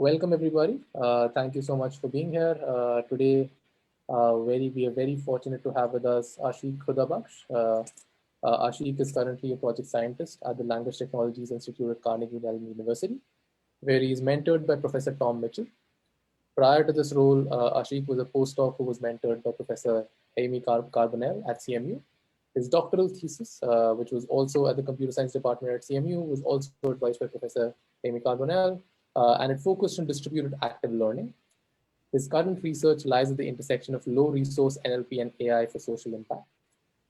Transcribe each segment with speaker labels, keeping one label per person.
Speaker 1: Welcome everybody. Thank you so much for being here. Today, we are very fortunate to have with us Ashique KhudaBukhsh. Ashique is currently a project scientist at the Language Technologies Institute at Carnegie Mellon University, where he is mentored by Professor Tom Mitchell. Prior to this role, Ashique was a postdoc who was mentored by Professor Amy Carbonell at CMU. His doctoral thesis, which was also at the Computer Science Department at CMU, was also advised by Professor Amy Carbonell, and it focused on distributed active learning. His current research lies at the intersection of low-resource NLP and AI for social impact.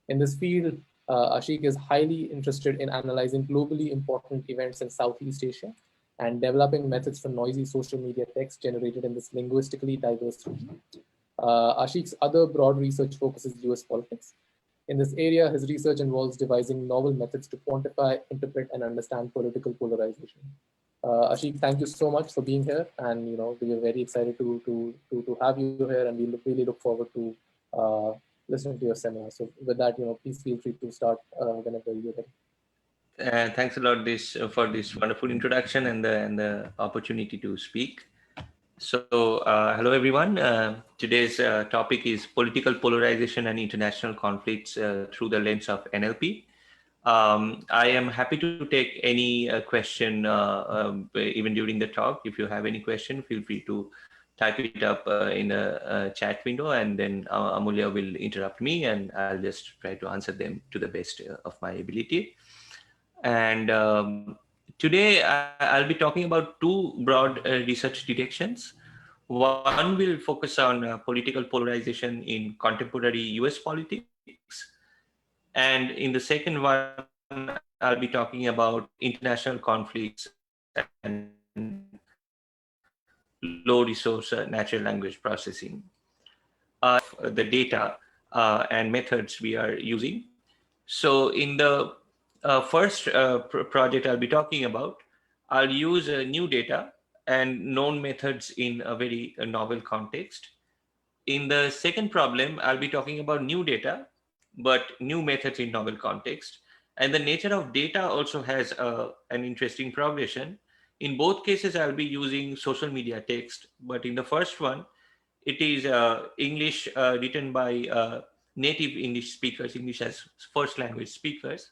Speaker 1: In this field, Ashique is highly interested in analyzing globally important events in Southeast Asia and developing methods for noisy social media text generated in this linguistically diverse region. Ashique's other broad research focuses US politics. In this area, his research involves devising novel methods to quantify, interpret, and understand political polarization. Ashique, thank you so much for being here, and we are very excited to have you here, and we really look forward to listening to your seminar. So, with that, please feel free to start whenever you're ready.
Speaker 2: Thanks a lot for this wonderful introduction and the opportunity to speak. So, hello everyone. Today's topic is political polarization and international conflicts through the lens of NLP. I am happy to take any question even during the talk. If you have any question, feel free to type it up in the chat window, and then Amulya will interrupt me, and I'll just try to answer them to the best of my ability. And today I'll be talking about two broad research directions. One will focus on political polarization in contemporary US politics. And in the second one, I'll be talking about international conflicts and low resource natural language processing. The data and methods we are using. So in the first project I'll be talking about, I'll use new data and known methods in a very novel context. In the second problem, I'll be talking about new data, but new methods in novel context. And the nature of data also has an interesting progression. In both cases, I'll be using social media text, but in the first one, it is English written by native English speakers, English as first language speakers.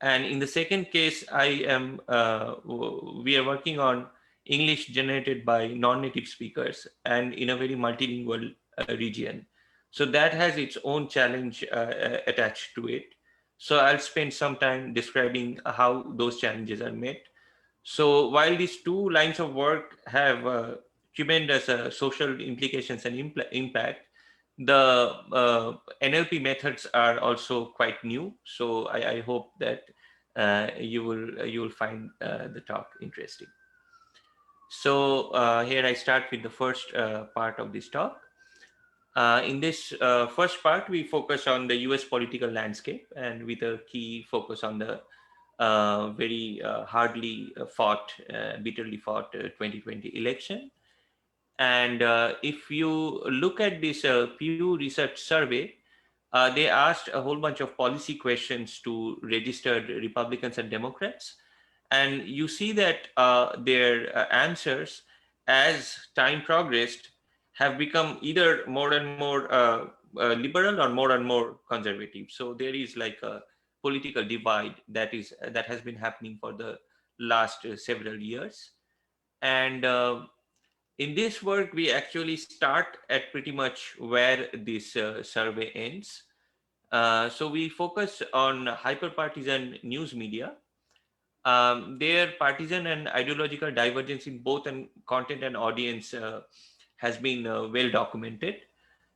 Speaker 2: And in the second case, we are working on English generated by non-native speakers and in a very multilingual region. So that has its own challenge attached to it. So I'll spend some time describing how those challenges are met. So while these two lines of work have tremendous social implications and impact, the NLP methods are also quite new. So I hope that you will find the talk interesting. So here I start with the first part of this talk. In this first part, we focus on the US political landscape, and with a key focus on the very hardly fought, bitterly fought 2020 election. And if you look at this Pew Research survey, they asked a whole bunch of policy questions to registered Republicans and Democrats. And you see that their answers, as time progressed, have become either more and more liberal or more and more conservative. So there is like a political divide that has been happening for the last several years. And in this work, we actually start at pretty much where this survey ends. So we focus on hyper-partisan news media. Their partisan and ideological divergence in both content and audience has been well documented.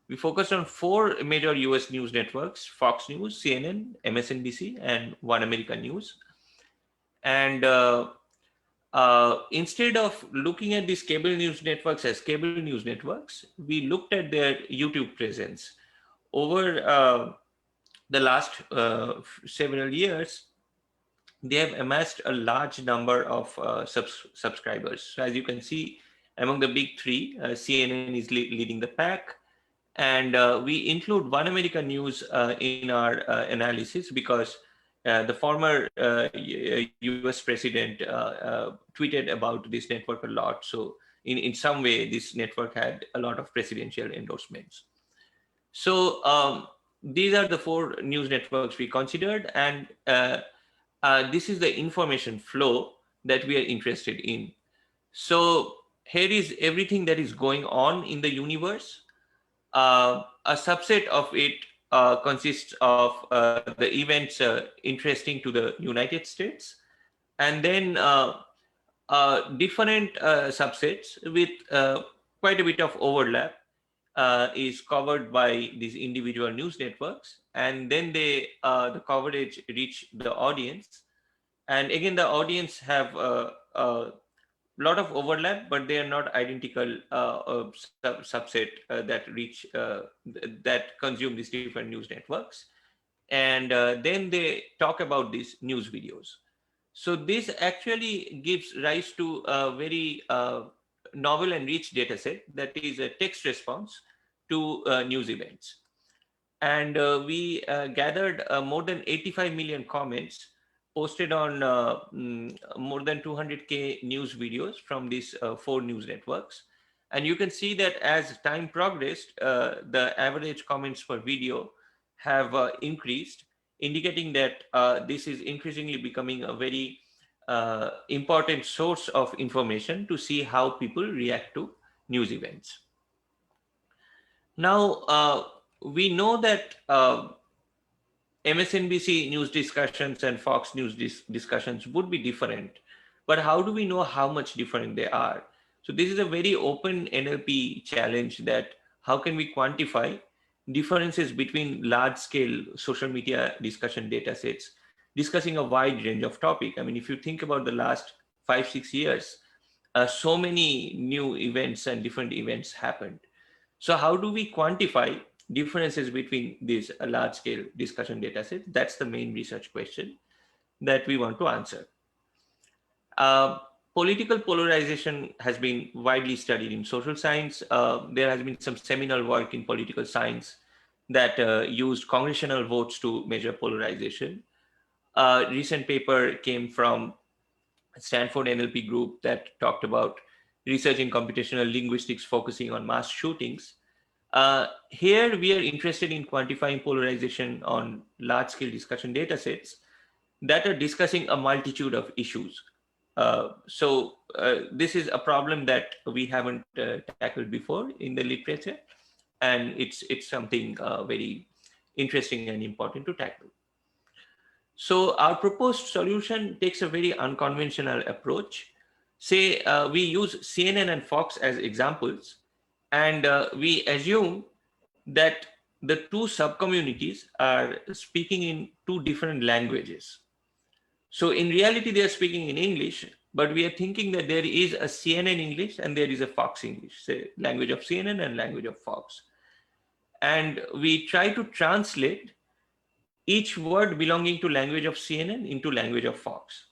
Speaker 2: We focus on four major US news networks: Fox News, CNN, MSNBC, and One American News. And instead of looking at these cable news networks as cable news networks, we looked at their YouTube presence. Over the last several years, they have amassed a large number of subscribers. So as you can see, among the big three, CNN is leading the pack. And we include One American News in our analysis because the former US president tweeted about this network a lot. So in some way this network had a lot of presidential endorsements. So these are the 4 news networks we considered, and this is the information flow that we are interested in. So here is everything that is going on in the universe. A subset of it consists of the events interesting to the United States, and then different subsets with quite a bit of overlap is covered by these individual news networks, and then the coverage reach the audience, and again the audience have a lot of overlap, but they are not identical subset that consume these different news networks, and then they talk about these news videos. So this actually gives rise to a very novel and rich data set that is a text response to news events. And we gathered more than 85 million comments posted on more than 200K news videos from these 4 news networks. And you can see that as time progressed, the average comments per video have increased, indicating that this is increasingly becoming a very important source of information to see how people react to news events. Now, we know that MSNBC news discussions and Fox News discussions would be different, but how do we know how much different they are? So this is a very open NLP challenge, that how can we quantify differences between large-scale social media discussion data sets discussing a wide range of topics. I mean, if you think about the last 5-6 years, so many new events and different events happened. So how do we quantify differences between these large-scale discussion data sets? That's the main research question that we want to answer. Political polarization has been widely studied in social science. There has been some seminal work in political science that used congressional votes to measure polarization. A recent paper came from Stanford NLP group that talked about research in computational linguistics focusing on mass shootings. Here we are interested in quantifying polarization on large-scale discussion data sets that are discussing a multitude of issues. So this is a problem that we haven't tackled before in the literature, and it's something very interesting and important to tackle. So our proposed solution takes a very unconventional approach. Say we use CNN and Fox as examples, and we assume that the 2 subcommunities are speaking in 2 different languages. So in reality, they are speaking in English, but we are thinking that there is a CNN English and there is a Fox English, say language of CNN and language of Fox. And we try to translate each word belonging to language of CNN into language of Fox.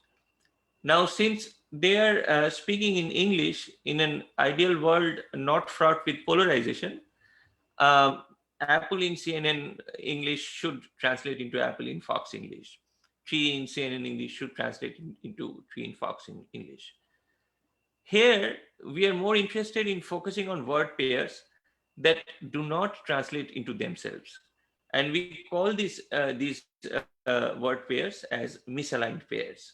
Speaker 2: Now, since they are speaking in English in an ideal world not fraught with polarization, Apple in CNN English should translate into Apple in Fox English. Tree in CNN English should translate into tree in Fox in English. Here, we are more interested in focusing on word pairs that do not translate into themselves. And we call these word pairs as misaligned pairs.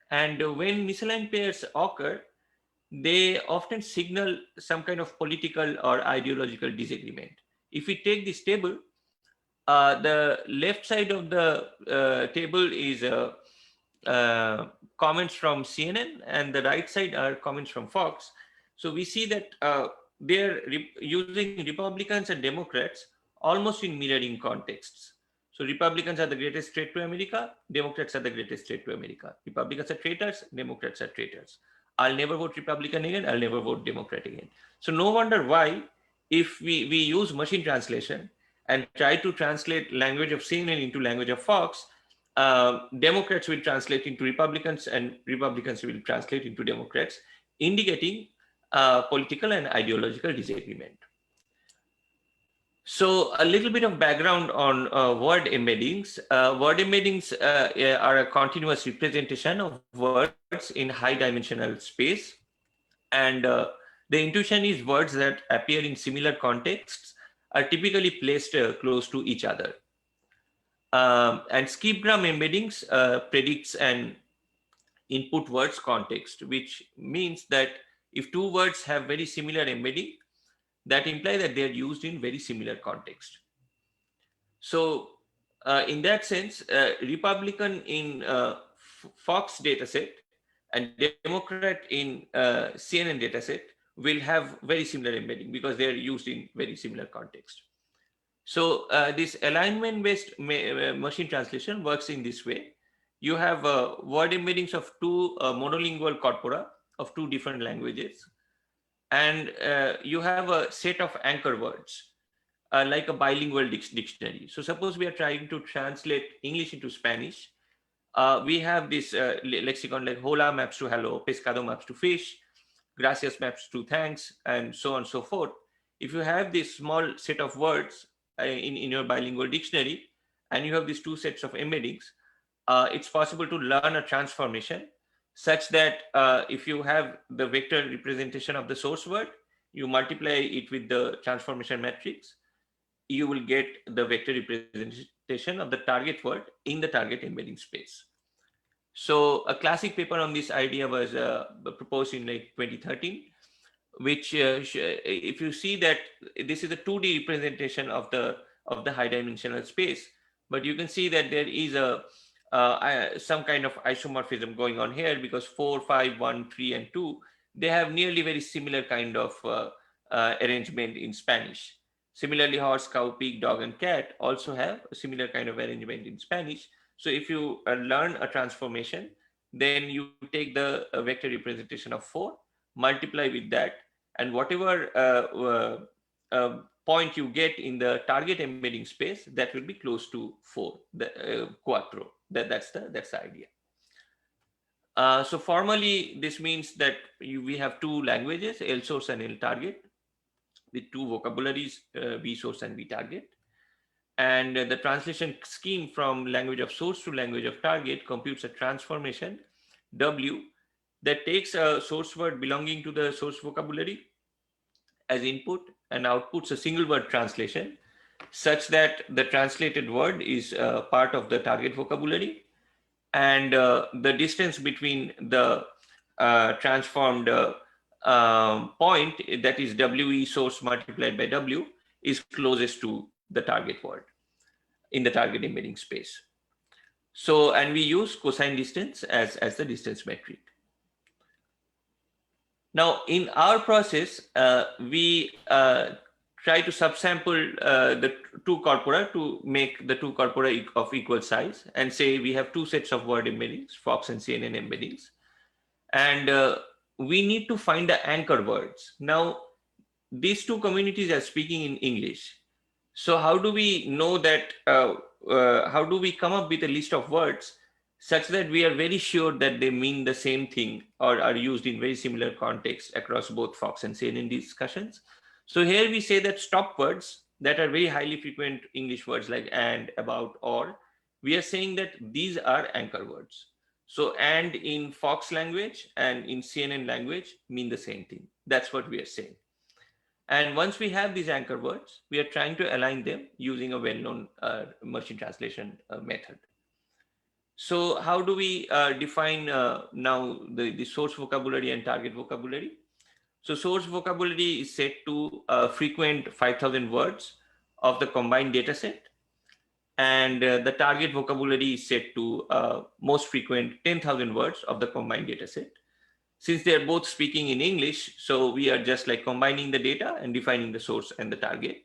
Speaker 2: And when misaligned pairs occur, they often signal some kind of political or ideological disagreement. If we take this table, the left side of the table is comments from CNN, and the right side are comments from Fox. So we see that they're using Republicans and Democrats almost in mirroring contexts. So Republicans are the greatest threat to America, Democrats are the greatest threat to America. Republicans are traitors, Democrats are traitors. I'll never vote Republican again, I'll never vote Democrat again. So no wonder why, if we use machine translation and try to translate language of CNN into language of Fox, Democrats will translate into Republicans and Republicans will translate into Democrats, indicating political and ideological disagreement. So a little bit of background on word embeddings. Word embeddings are a continuous representation of words in high dimensional space. And the intuition is words that appear in similar contexts are typically placed close to each other. And skipgram embeddings predicts an input words context, which means that if two words have very similar embedding, that implies that they are used in very similar context. So in that sense, Republican in Fox dataset and Democrat in CNN dataset will have very similar embedding because they are used in very similar context. So this alignment-based machine translation works in this way. You have word embeddings of two monolingual corpora of two different languages, and you have a set of anchor words like a bilingual dictionary. So suppose we are trying to translate English into Spanish. We have this lexicon like hola maps to hello, pescado maps to fish, gracias maps to thanks, and so on and so forth. If you have this small set of words in your bilingual dictionary, and you have these two sets of embeddings, it's possible to learn a transformation such that if you have the vector representation of the source word, you multiply it with the transformation matrix, you will get the vector representation of the target word in the target embedding space. So a classic paper on this idea was proposed in like 2013, which if you see that this is a 2D representation of the high dimensional space, but you can see that there is a some kind of isomorphism going on here because 4, 5, 1, 3, and 2, they have nearly very similar kind of arrangement in Spanish. Similarly, horse, cow, pig, dog, and cat also have a similar kind of arrangement in Spanish. So if you learn a transformation, then you take the vector representation of 4, multiply with that, and whatever point you get in the target embedding space, that will be close to 4, the quattro. That's the idea. So formally, this means that we have two languages, L source and L target, with two vocabularies, V source and V target. And the translation scheme from language of source to language of target computes a transformation, W, that takes a source word belonging to the source vocabulary as input and outputs a single word translation such that the translated word is part of the target vocabulary, and the distance between the transformed point, that is WE source multiplied by W, is closest to the target word in the target embedding space. So, and we use cosine distance as the distance metric. Now, in our process, we try to subsample the two corpora to make the two corpora of equal size, and say we have two sets of word embeddings, Fox and CNN embeddings, and we need to find the anchor words. Now, these two communities are speaking in English. So how do we know that, how do we come up with a list of words such that we are very sure that they mean the same thing or are used in very similar contexts across both Fox and CNN discussions? So here we say that stop words that are very highly frequent English words like and, about, or, we are saying that these are anchor words. So and in Fox language and in CNN language mean the same thing. That's what we are saying. And once we have these anchor words, we are trying to align them using a well-known machine translation method. So how do we define now the source vocabulary and target vocabulary? So source vocabulary is set to frequent 5,000 words of the combined data set. And the target vocabulary is set to most frequent 10,000 words of the combined data set. Since they're both speaking in English, so we are just like combining the data and defining the source and the target.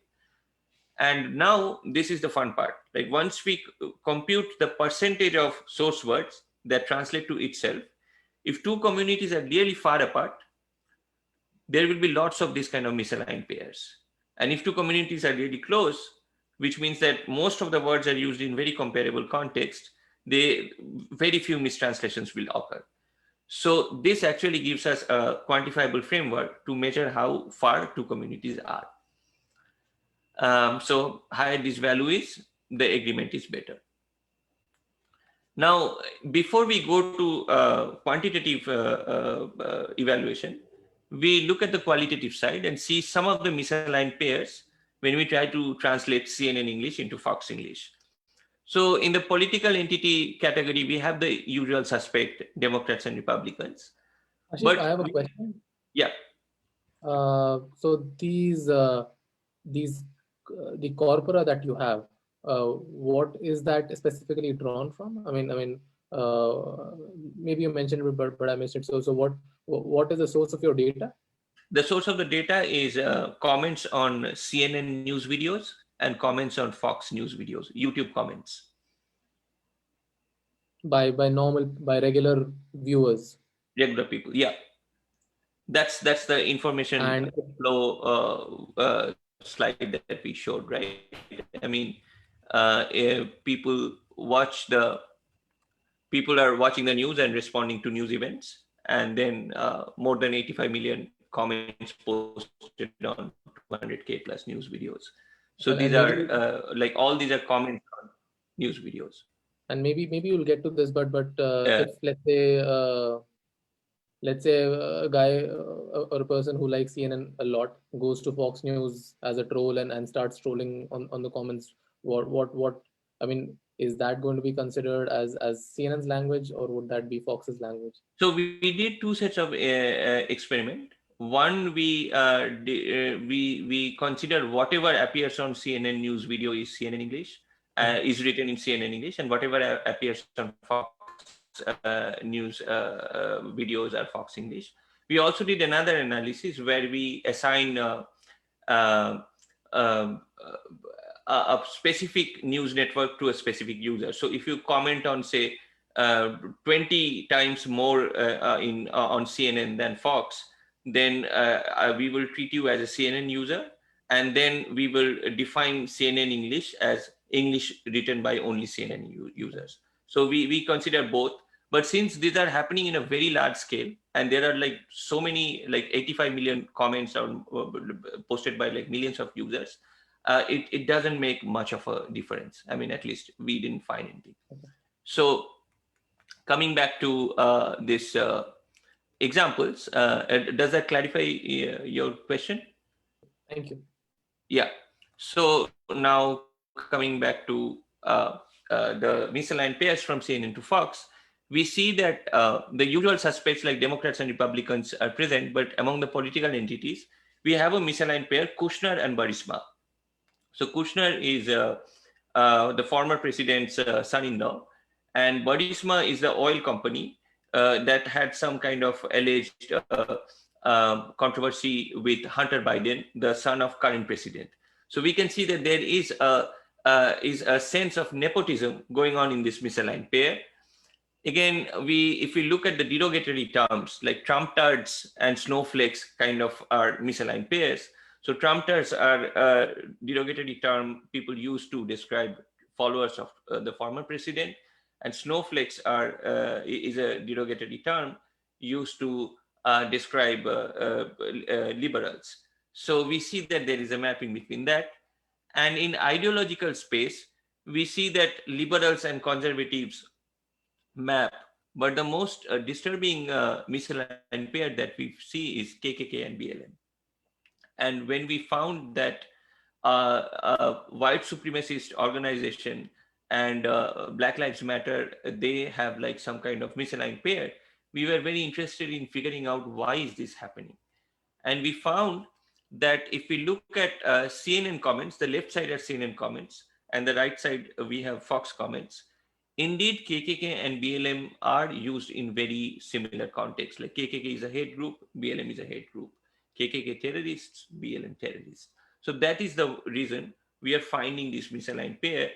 Speaker 2: And now this is the fun part. Like once we compute the percentage of source words that translate to itself, if two communities are really far apart, there will be lots of this kind of misaligned pairs. And if two communities are really close, which means that most of the words are used in very comparable context, very few mistranslations will occur. So this actually gives us a quantifiable framework to measure how far two communities are. So higher this value is, the agreement is better. Now, before we go to quantitative evaluation, we look at the qualitative side and see some of the misaligned pairs when we try to translate CNN English into Fox English. So in the political entity category, we have the usual suspect, Democrats and Republicans.
Speaker 1: Ashique, I
Speaker 2: But
Speaker 1: have a question.
Speaker 2: yeah,
Speaker 1: So these the corpora that you have, what is that specifically drawn from? Maybe you mentioned it, but I missed it. So what is the source of your data?
Speaker 2: the source of the data is comments on CNN news videos and comments on Fox News videos, YouTube comments.
Speaker 1: By regular viewers.
Speaker 2: Regular people, yeah. That's the information
Speaker 1: And
Speaker 2: flow slide that we showed, right? I mean, people are watching the news and responding to news events, and then more than 85 million comments posted on 200k plus news videos. So these are
Speaker 1: and maybe
Speaker 2: like all these are comments on news videos.
Speaker 1: maybe you'll get to this, but
Speaker 2: uh,
Speaker 1: if let's say a guy or a person who likes CNN a lot goes to Fox News as a troll and starts trolling on the comments, what I mean, is that going to be considered as CNN's language, or would that be Fox's language?
Speaker 2: so we did two sets of experiment. One, we consider whatever appears on CNN news video is CNN English, is written in CNN English, and whatever appears on Fox news videos are Fox English. We also did another analysis where we assign uh, um, a specific news network to a specific user. So if you comment on, say, 20 times more on CNN than Fox, then we will treat you as a CNN user, and then we will define CNN English as English written by only CNN users. So we consider both. But since these are happening in a very large scale, and there are like so many, like 85 million comments posted by like millions of users, it doesn't make much of a difference. I mean, at least we didn't find anything. So coming back to this examples, does that clarify your question?
Speaker 1: Thank you.
Speaker 2: Yeah. So now coming back to the misaligned pairs from CNN to Fox, we see that the usual suspects like Democrats and Republicans are present, but among the political entities, we have a misaligned pair, Kushner and Burisma. So Kushner is the former president's son-in-law, and Burisma is the oil company that had some kind of alleged controversy with Hunter Biden, the son of current president. So we can see that there is a sense of nepotism going on in this misaligned pair. Again, if we look at the derogatory terms like Trump tards and snowflakes kind of are misaligned pairs. So Trump tards are a derogatory term people use to describe followers of the former president, and snowflakes is a derogatory term used to describe liberals. So we see that there is a mapping between that. And in ideological space, we see that liberals and conservatives map, but the most disturbing misaligned pair that we see is KKK and BLM. And when we found that white supremacist organization and Black Lives Matter, they have like some kind of misaligned pair, we were very interested in figuring out why is this happening. And we found that if we look at CNN comments, the left side are CNN comments, and the right side we have Fox comments. Indeed, KKK and BLM are used in very similar contexts. Like KKK is a hate group, BLM is a hate group. KKK terrorists, BLM terrorists. So that is the reason we are finding this misaligned pair,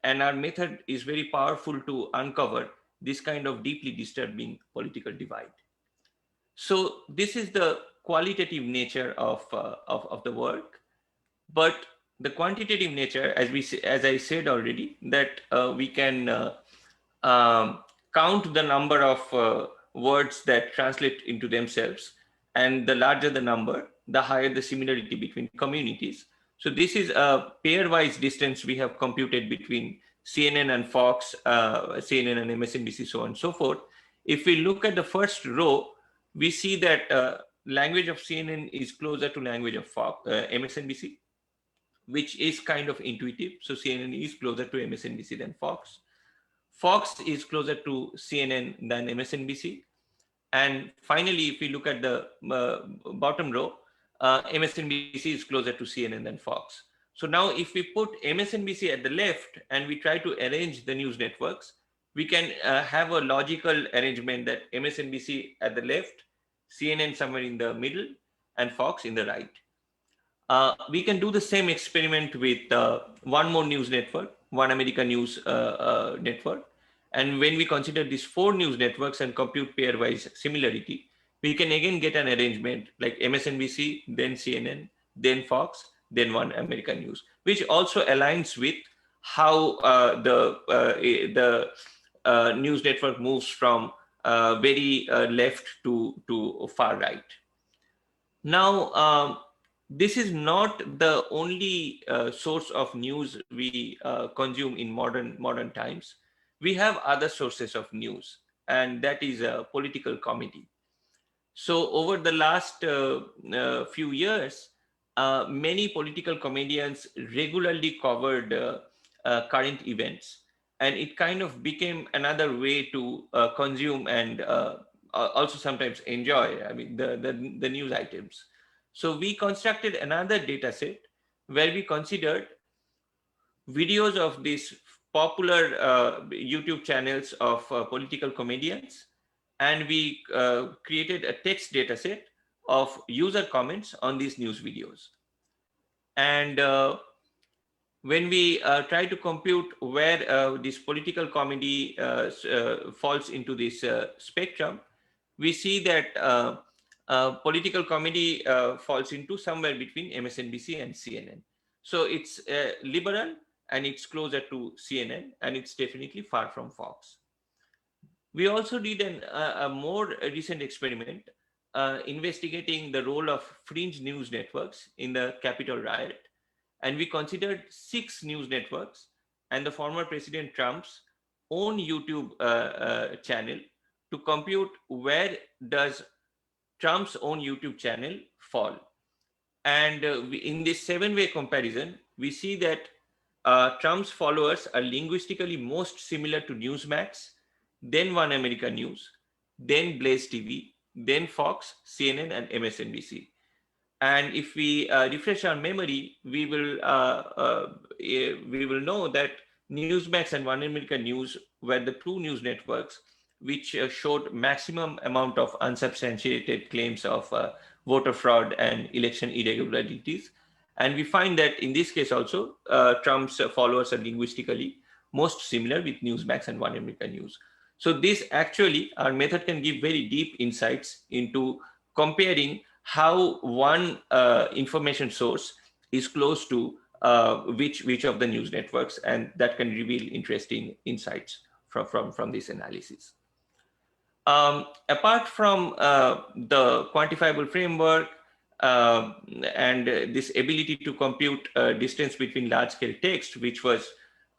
Speaker 2: and our method is very powerful to uncover this kind of deeply disturbing political divide. So this is the qualitative nature of the work, but the quantitative nature, as I said already, that we can count the number of words that translate into themselves, and the larger the number, the higher the similarity between communities. So this is a pairwise distance we have computed between CNN and Fox, CNN and MSNBC, so on and so forth. If we look at the first row, we see that language of CNN is closer to language of Fox, MSNBC, which is kind of intuitive. So CNN is closer to MSNBC than Fox. Fox is closer to CNN than MSNBC. And finally, if we look at the bottom row, MSNBC is closer to CNN than Fox. So now if we put MSNBC at the left and we try to arrange the news networks, we can have a logical arrangement that MSNBC at the left, CNN somewhere in the middle, and Fox in the right. We can do the same experiment with one more news network, One America News network. And when we consider these 4 news networks and compute pairwise similarity, we can again get an arrangement like MSNBC, then CNN, then Fox, then One America News, which also aligns with how the news network moves from very left to far right. Now, this is not the only source of news we consume in modern times. We have other sources of news, and that is political comedy. So over the last few years, many political comedians regularly covered current events, and it kind of became another way to consume and also sometimes enjoy, I mean, the news items. So we constructed another data set where we considered videos of these popular YouTube channels of political comedians, and we created a text data set of user comments on these news videos. And when we try to compute where this political comedy falls into this spectrum, we see that political comedy falls into somewhere between MSNBC and CNN. So it's liberal, and it's closer to CNN, and it's definitely far from Fox. We also did a more recent experiment investigating the role of fringe news networks in the Capitol riot. And we considered 6 news networks and the former President Trump's own YouTube channel to compute where does Trump's own YouTube channel fall. And in this 7-way comparison, we see that Trump's followers are linguistically most similar to Newsmax, then One America News, then Blaze TV, then Fox, CNN, and MSNBC. And if we refresh our memory, we will know that Newsmax and One America News were the 2 news networks which showed maximum amount of unsubstantiated claims of voter fraud and election irregularities. And we find that in this case also, Trump's followers are linguistically most similar with Newsmax and One America News. So this actually, our method can give very deep insights into comparing how one information source is close to which of the news networks, and that can reveal interesting insights from this analysis. Apart from the quantifiable framework and this ability to compute distance between large-scale text, which was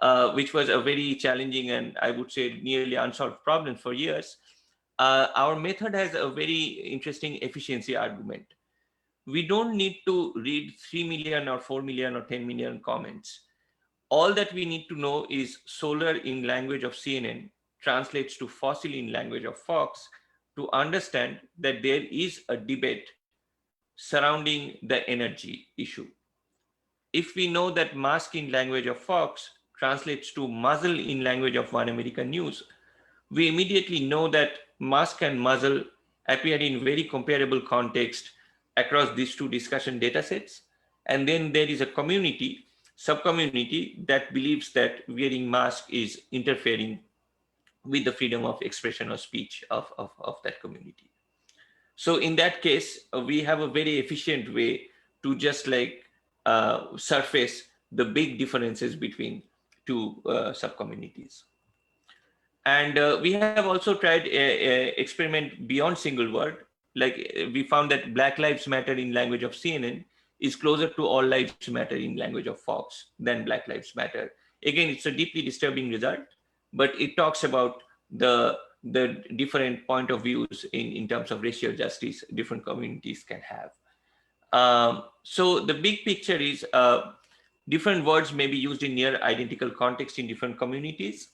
Speaker 2: a very challenging and I would say nearly unsolved problem for years, our method has a very interesting efficiency argument. We don't need to read 3 million or 4 million or 10 million comments. All that we need to know is solar in language of CNN translates to fossil in language of Fox to understand that there is a debate surrounding the energy issue. If we know that mask in language of Fox translates to muzzle in language of One America News, we immediately know that mask and muzzle appear in very comparable context across these 2 discussion data sets. And then there is a community, subcommunity that believes that wearing mask is interfering with the freedom of expression or speech of that community. So in that case, we have a very efficient way to just like surface the big differences between 2 subcommunities. And we have also tried a experiment beyond single word. Like we found that Black Lives Matter in language of CNN is closer to All Lives Matter in language of Fox than Black Lives Matter. Again, it's a deeply disturbing result, but it talks about the the different point of views in terms of racial justice different communities can have. So the big picture is different words may be used in near identical context in different communities.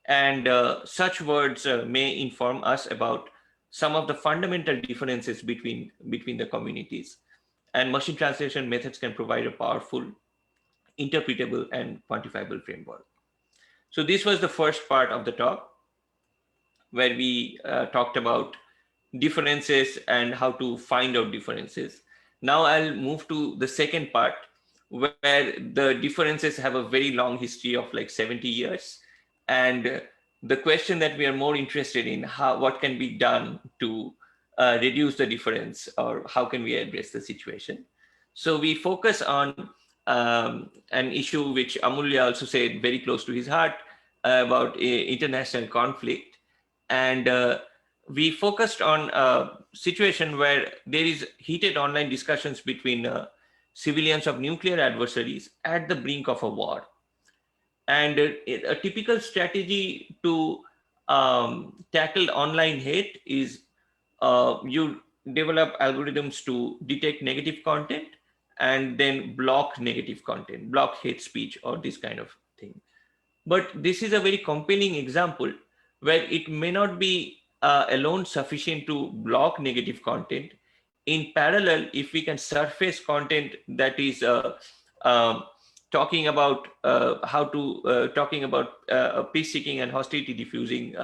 Speaker 2: And such words may inform us about some of the fundamental differences between the communities. And machine translation methods can provide a powerful, interpretable, and quantifiable framework. So this was the first part of the talk, where we talked about differences and how to find out differences. Now I'll move to the second part, where the differences have a very long history of like 70 years. And the question that we are more interested in, what can be done to reduce the difference, or how can we address the situation. So we focus on an issue which Amulya also said very close to his heart, about international conflict. And we focused on a situation where there is heated online discussions between civilians of nuclear adversaries at the brink of a war. And a typical strategy to tackle online hate is you develop algorithms to detect negative content and then block negative content, block hate speech, or this kind of thing. But this is a very compelling example where it may not be alone sufficient to block negative content. In parallel, if we can surface content that is um talking about talking about peace seeking and hostility diffusing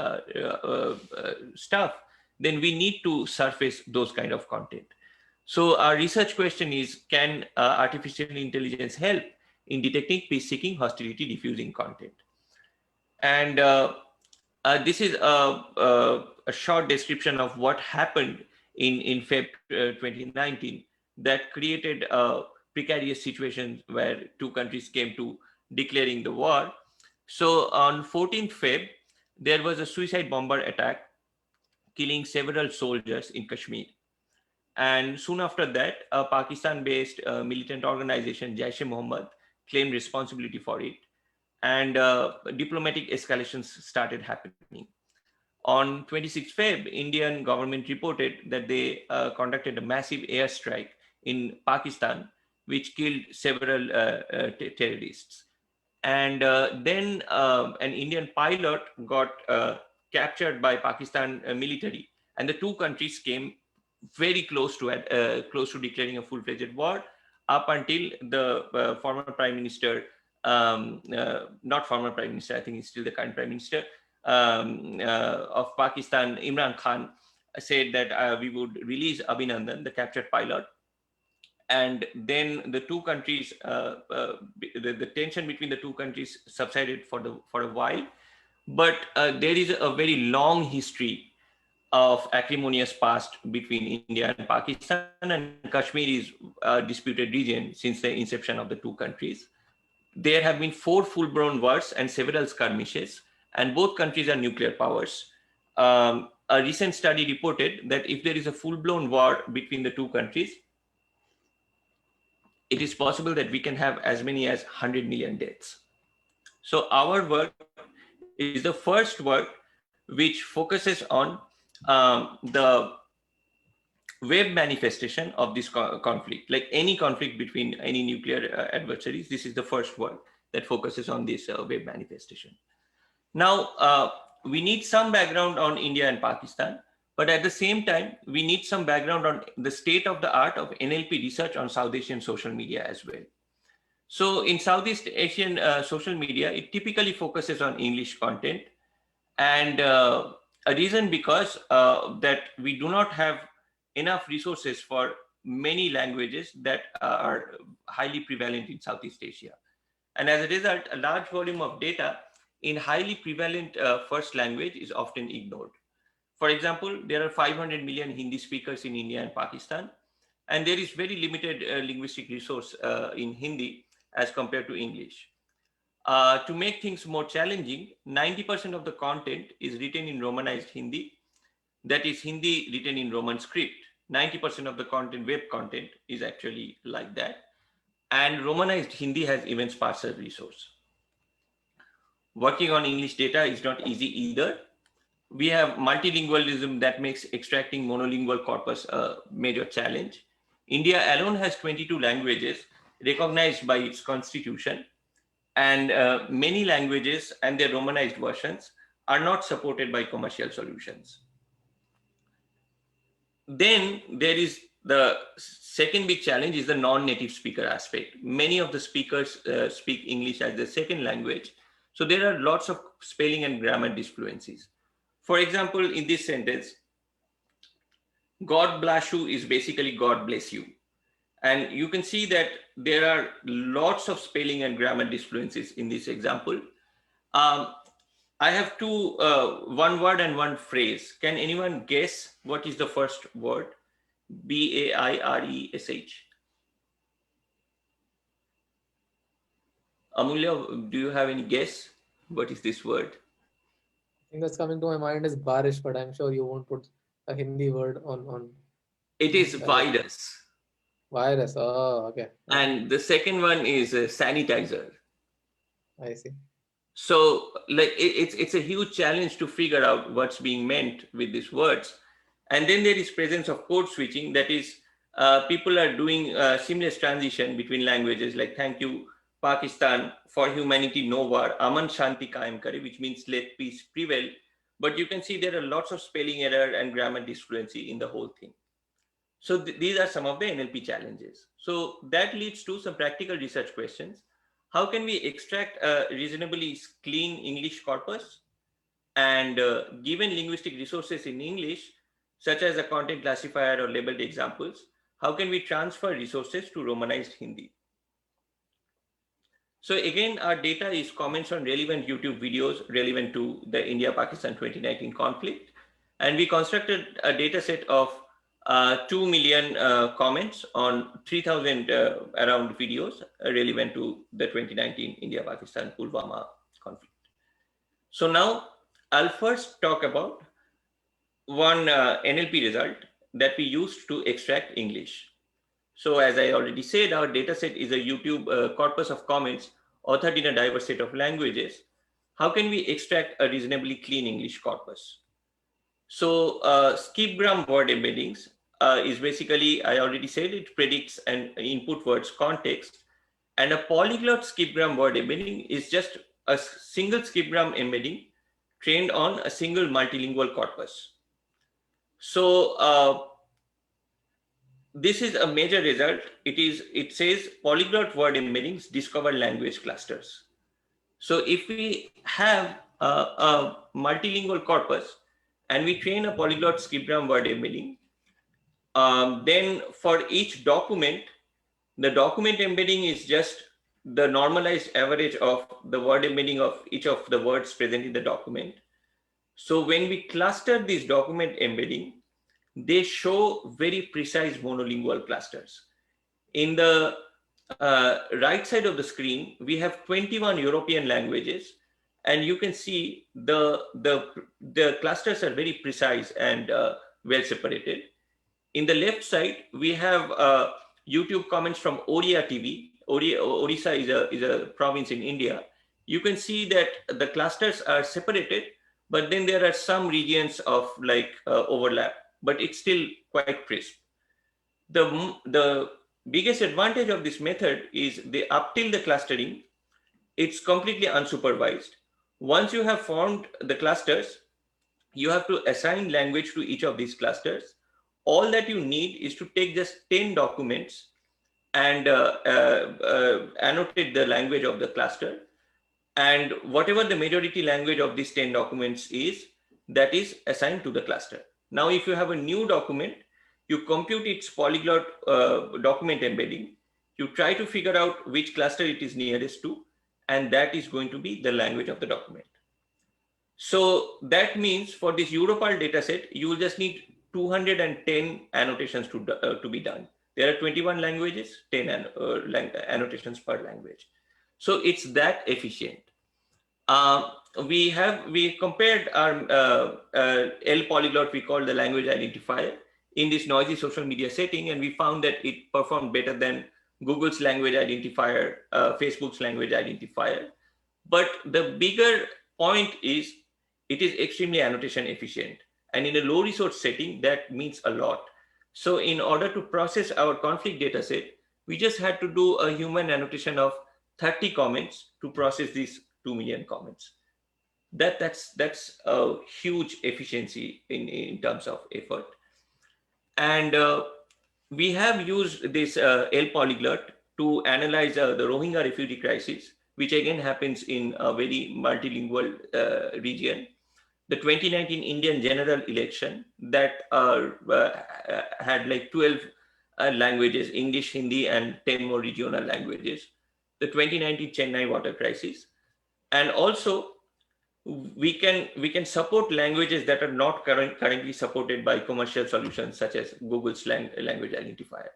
Speaker 2: stuff, then we need to surface those kind of content. So our research question is, can artificial intelligence help in detecting peace seeking, hostility diffusing content? And this is a short description of what happened in Feb 2019 that created a precarious situation where two countries came to declaring the war. So on 14th Feb, there was a suicide bomber attack killing several soldiers in Kashmir. And soon after that, a Pakistan-based militant organization, Jaish-e-Mohammed, claimed responsibility for it. And diplomatic escalations started happening. On 26 Feb, Indian government reported that they conducted a massive airstrike in Pakistan, which killed several terrorists. And then an Indian pilot got captured by Pakistan military, and the two countries came very close to declaring a full-fledged war, up until the former Prime Minister, not former Prime Minister, I think he's still the current Prime Minister of Pakistan, Imran Khan, said that we would release Abhinandan, the captured pilot. And then the two countries, the tension between the two countries subsided for a while. But there is a very long history of acrimonious past between India and Pakistan, and Kashmir is a disputed region since the inception of the two countries. There have been 4 full-blown wars and several skirmishes, and both countries are nuclear powers. A recent study reported that if there is a full-blown war between the two countries, it is possible that we can have as many as 100 million deaths. So our work is the first work which focuses on the web manifestation of this conflict. Like any conflict between any nuclear adversaries, this is the first work that focuses on this web manifestation. Now, we need some background on India and Pakistan, but at the same time, we need some background on the state of the art of NLP research on South Asian social media as well. So in Southeast Asian social media, it typically focuses on English content. And a reason because that we do not have enough resources for many languages that are highly prevalent in Southeast Asia. And as a result, a large volume of data in highly prevalent first language is often ignored. For example, there are 500 million Hindi speakers in India and Pakistan, and there is very limited linguistic resource in Hindi as compared to English. To make things more challenging, 90% of the content is written in Romanized Hindi, that is Hindi written in Roman script. 90% of the content, web content, is actually like that. And Romanized Hindi has even sparser resource. Working on English data is not easy either. We have multilingualism that makes extracting monolingual corpus a major challenge. India alone has 22 languages recognized by its constitution, and many languages and their romanized versions are not supported by commercial solutions. Then there is the second big challenge is the non-native speaker aspect. Many of the speakers speak English as their second language. So there are lots of spelling and grammar disfluencies. For example, in this sentence, God bless you is basically God bless you. And you can see that there are lots of spelling and grammar disfluencies in this example. I have two, one word and one phrase. Can anyone guess what is the first word? Bairesh. Amulya, do you have any guess? What is this word?
Speaker 1: Thing that's coming to my mind is barish, but I'm sure you won't put a Hindi word on
Speaker 2: It is
Speaker 1: like
Speaker 2: virus.
Speaker 1: virus. Oh, okay.
Speaker 2: And the second one is sanitizer.
Speaker 1: I see.
Speaker 2: So like it's a huge challenge to figure out what's being meant with these words. And then there is presence of code switching, that is people are doing seamless transition between languages, like thank you Pakistan, for humanity no war, aman shanti kaim kare, which means let peace prevail. But you can see there are lots of spelling error and grammar disfluency in the whole thing. So these are some of the NLP challenges. So that leads to some practical research questions. How can we extract a reasonably clean English corpus? And given linguistic resources in English, such as a content classifier or labeled examples, how can we transfer resources to Romanized Hindi? So again, our data is comments on relevant YouTube videos relevant to the India-Pakistan 2019 conflict. And we constructed a data set of 2 million comments on 3,000 around videos relevant to the 2019 India-Pakistan Pulwama conflict. So now I'll first talk about one NLP result that we used to extract English. So as I already said, our dataset is a YouTube corpus of comments authored in a diverse set of languages. How can we extract a reasonably clean English corpus? So skipgram word embeddings is basically, I already said, it predicts an input word's context. And a polyglot skipgram word embedding is just a single skipgram embedding trained on a single multilingual corpus. So this is a major result. It says polyglot word embeddings discover language clusters. So if we have a multilingual corpus and we train a polyglot skipgram word embedding, then for each document, the document embedding is just the normalized average of the word embedding of each of the words present in the document. So when we cluster this document embedding, they show very precise monolingual clusters. In the right side of the screen, we have 21 European languages, and you can see the clusters are very precise and well separated. In the left side, we have YouTube comments from Odia TV. Orissa is a province in India. You can see that the clusters are separated, but then there are some regions of like overlap, but it's still quite crisp. The biggest advantage of this method is up till the clustering, it's completely unsupervised. Once you have formed the clusters, you have to assign language to each of these clusters. All that you need is to take just 10 documents and annotate the language of the cluster. And whatever the majority language of these 10 documents is, that is assigned to the cluster. Now, if you have a new document, you compute its polyglot document embedding, you try to figure out which cluster it is nearest to, and that is going to be the language of the document. So that means for this Europal dataset, you will just need 210 annotations to be done. There are 21 languages, 10 annotations per language. So it's that efficient. We compared our L polyglot, we call the language identifier, in this noisy social media setting, and we found that it performed better than Google's language identifier, Facebook's language identifier. But the bigger point is it is extremely annotation efficient. And in a low resource setting, that means a lot. So in order to process our conflict data set, we just had to do a human annotation of 30 comments to process these 2 million comments. That's a huge efficiency in terms of effort. And we have used this L polyglot to analyze the Rohingya refugee crisis, which again happens in a very multilingual region. The 2019 Indian general election that had like 12 languages, English, Hindi, and 10 more regional languages. The 2019 Chennai water crisis. And also we can support languages that are not currently supported by commercial solutions such as Google's language identifier.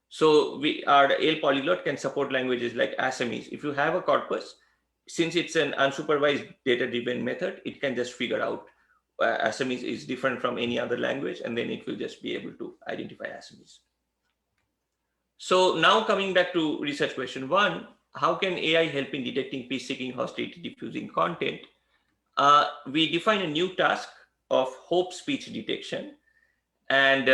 Speaker 2: So our L polyglot can support languages like Assamese. If you have a corpus, since it's an unsupervised data-driven method, it can just figure out Assamese is different from any other language, and then it will just be able to identify Assamese. So now coming back to research question 1, how can AI help in detecting peace-seeking, hostility-diffusing content? We define a new task of hope speech detection. And